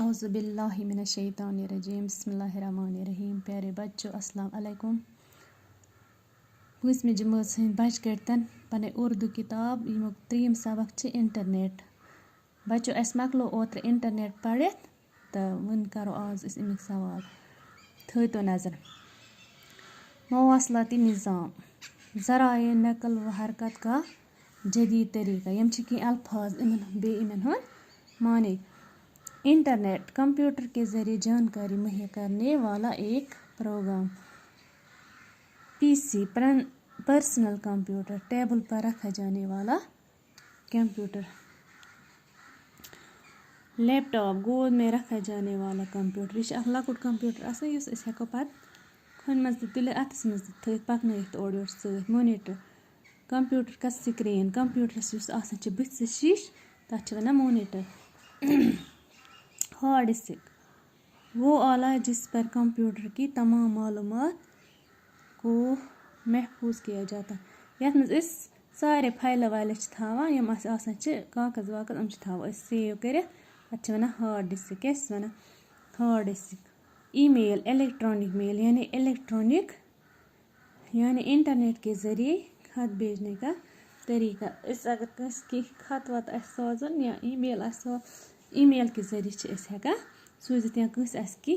औज़ुबिल्लाहि मिनश्शैतानिर्रजीम बिस्मिल्लाहिर्रहमानिर्रहीम। प्यारे बच्चों अस्सलाम अलैकुम। 5वीं जमात सहित बच्चे करतन पन उर्दू किताब यमुक 3 सबक छ इंटरनेट। बच्चों अस मकलो ओत्र इंटरनेट पढ़ित तो वन करो आज अस अमिक सवाल। थो नजर मवासलाती निज़ाम ज़राए नकल व हरकत का जदीद तरीका यम छ कहीं अल्फाज इमन माने। इंटरनेट कंप्यूटर के ज़रिए जानकारी मुहैया करने वाला एक program. PC personal computer table पर रखा जाने वाला कंप्यूटर। लैपटॉप गोद में रखा जाने वाला कंप्यूटर। यह लकुट कंप्यूटर आसान इस हेको पत खुन मज तुलित अथस मज थत पकनयित ओर योर सत। मॉनिटर कंप्यूटर का स्क्रीन कंप्यूटरस युस आसान छ बुथ शीश तथ छ वनान मॉनिटर। हार्ड डिस्क वो आला जिस पर कंप्यूटर की तमाम मालूमात को महफूज किया जाता है। यथ मज सारे फाइल वाइल थावान यम आसान कागज वागज हम थावान सेव कर वनान हार्ड डिस्क। क्या वनान hard disk. Email electronic mail यानी इंटरनेट के ज़रिए खत भेजने का तरीका। इस अगर कस की खत वत सोजन या ईमेल के ज़रिए हेका सूजित या कस की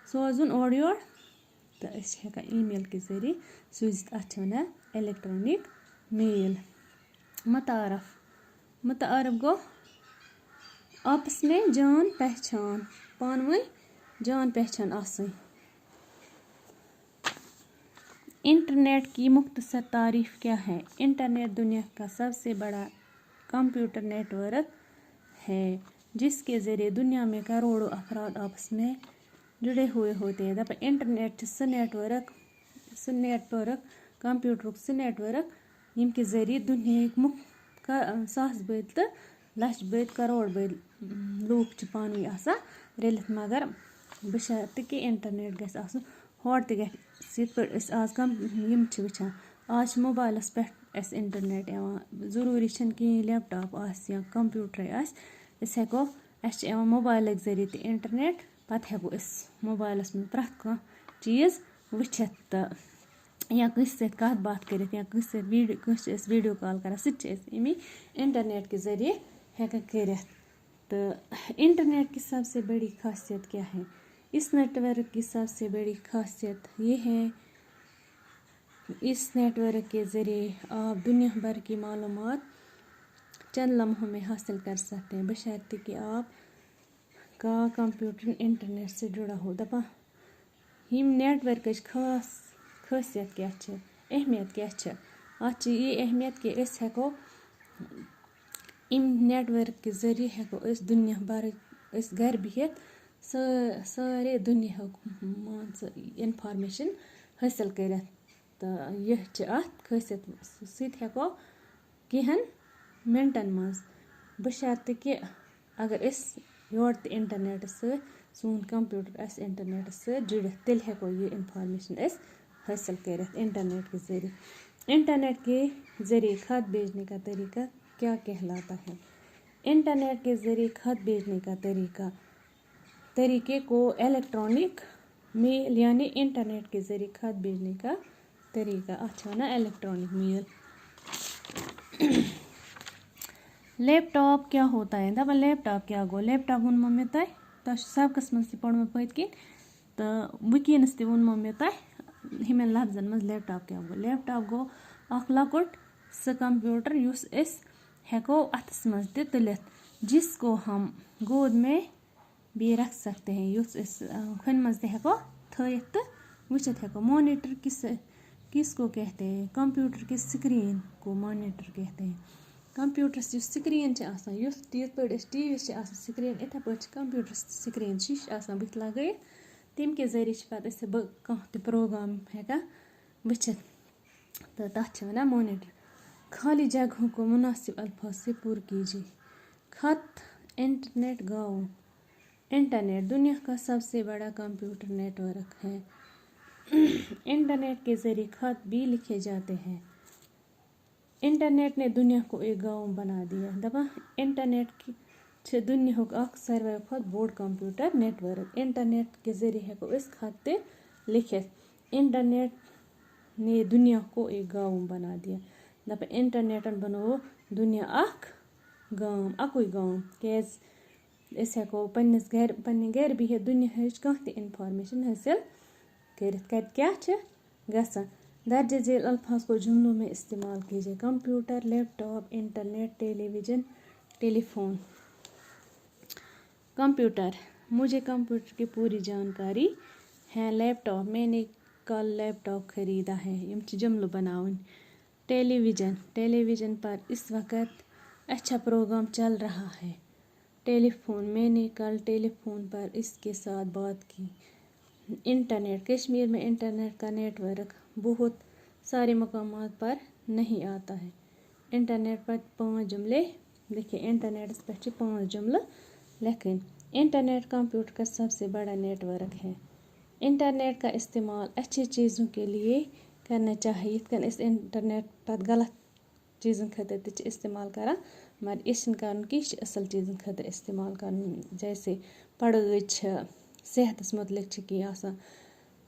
सोजन ओर योर तो हेका ईमेल के ज़रिए सूजित अत वनान इलेक्ट्रॉनिक मेल। मुतारफ गो आपस में जान पहचान पानवई जान पहचान आसन। इंटरनेट की मुख्तसर तारीफ क्या है। इंटरनेट दुनिया का सबसे बड़ा कंप्यूटर नेटवर्क है जिसके ज़रिए दुनिया में करोड़ों अफराद आपस में जुड़े हुए होते हैं। दपा इंटरनेट स नेटवर्क कंप्यूटर स नेटवर्क यम के ज़रिए दुनिया सास बद तो लछ बद करोड़ बद लूक छ पानवी आसान रलित मगर बशर्ते कि इंटरनेट गस आसन हॉट त गस यथ पे आज कम यम छ वचान आज मोबाइलस पे इंटरनेट यवान ज़रूरी छन कि लैपटॉप आस या कंप्यूटर आस अस हेको अस मोबाइल ज़रिए त इंटरनेट पत हेको अस मोबाइलस में प्रथ कह चीज़ वुचित तो या कस सत कथ बात कर या कस वीडियो कॉल कर समी इंटरनेट के ज़रिए हेका कर। तो इंटरनेट की सबसे बड़ी खासियत क्या है। इस नेटवर्क की सबसे बड़ी खासियत ये है इस नेटवर्क के ज़रिए आप दुनिया भर की मालूमात चंद लम्हों में हासिल कर सकते हैं बशर्ते कि आप का कंप्यूटर इंटरनेट से जुड़ा हो। दपा यम नेटवर्क खासियत क्या छ अहमियत क्या छ अत ये अहमियत कि अस हेको इम नेटवर्क के ज़रिए हेको अस दुनिया भर अस घर बिहित सारे दुनिया इंफॉर्मेशन हासिल कर। तो यह अत खासियत सत हेको कहन मिनटन मज बशर्ते कि अगर अस योर त इंटरनेट सोन कंप्यूटर अस इंटरनेट जुड़ित तेल हेको ये इंफॉर्मेशन अस हासिल कर इंटरनेट के ज़रिए। इंटरनेट के ज़रिए खत भेजने का तरीका क्या कहलाता है। इंटरनेट के ज़रिए खत भेजने का तरीके को इलेक्ट्रॉनिक मेल यानी इंटरनेट के ज़रिए खत भेजने का तरीका अच्छा वनान इलेक्ट्रॉनिक मेल। लैपटॉप क्या होता है। दपा लैपटॉप क्या गो लैपटॉप वोनमो मे तह सबकस मज पढ़ो पत किन तो वकीनस त वोनमो मे तह हिमन लफ्जन मज लैपटॉप क्या गो। लैपटॉप गो अख लकुट स कंप्यूटर युस अस हेको अथस मज त तुलित जिसको हम गोद में भी रख सकते हैं युस अस खुन मज त हेको थयित तो वुचित हेको। मॉनिटर किसको कहते हैं। कंप्यूटर की स्क्रीन को मॉनिटर कहते हैं। कंप्यूटर स्क्रीन युस यथ पे टीवी स्क्रीन इथे पे कंप्यूटर स्क्रीन शीश बुथ लगे तम के ज़रिए पे कह प्रोग्राम हेका वुचित तो तथ वनान मॉनिटर। खाली जगहों को मुनासिब अल्फाज से पुर कीजिए। खत इंटरनेट गाँव इंटरनेट दुनिया का सबसे बड़ा कंप्यूटर नेटवर्क है। इंटरनेट के ज़रिए खत भी लिखे जाते हैं। इंटरनेट ने दुनिया को एक गाँव बना दिया। दपा इंटरनेट چھِ دُنیاہُک اکھ ساروٕے کھۄتہٕ بوٚڑ کمپیوٗٹر نیٹورک. इंटरनेट के जरिए ہٮ۪کو أسۍ خط تہِ لیکھِتھ. इंटरनेट ने दुनिया को एक गाँव बना दिया. دَپان اِنٹرنیٹن بنوو دُنیا اکھ گام, اَکُے گام. کیازِ أسۍ ہٮ۪کو پنٛنہِ گرِ بِہِتھ دُنیاہٕچ کانٛہہ تہِ اِنفارمیشن حٲصِل کٔرِتھ. کَتہِ کیٛاہ چھِ گژھان. درج ذیل الفاظ کو جملوں में استعمال कीजिए. Computer, laptop, internet, television, telephone. Computer. मुझे कंप्यूटर की पूरी जानकारी है. लैपटॉप. मैंने कल लैपटॉप खरीदा है. यम छ जुमलो बनावन. टेलीविजन. टेलीविजन पर इस वक्त अच्छा प्रोग्राम चल रहा है. टेलीफोन. मैंने कल टेलीफोन पर इसके साथ बात की. इंटरनेट. कश्मीर में इंटरनेट का नेटवर्क बहुत सारे मकामात पर नहीं आता है. इंटरनेट पर 5 जुमले लिखे. इंटरनेट पर 5 जुमले लिखें. इंटरनेट कंप्यूटर का सबसे बड़ा नेटवर्क है. इंटरनेट का इस्तेमाल अच्छी चीज़ों के लिए करना चाहिए. इस इंटरनेट पर गलत चीज़न खतर त इस्तेमाल करा मगर यह कर कि असल चीज़न खतर इस्तेमाल कर. जैसे पढ़ाई सेहत मुतलिक कह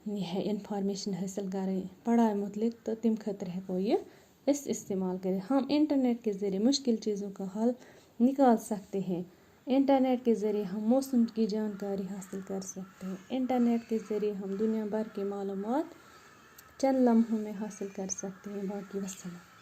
यह इन्फॉर्मेशन हासिल करें पढ़ाई मुतलिक तो तम खतर हेको यह इस्तेमाल करें. हम इंटरनेट के ज़रिए मुश्किल चीज़ों का हल निकाल सकते हैं. इंटरनेट के ज़रिए हम मौसम की जानकारी हासिल कर सकते हैं. इंटरनेट के ज़रिए हम दुनिया भर की मालूमात चंद लम्हों में हासिल कर सकते हैं. बाकी वस्सलाम.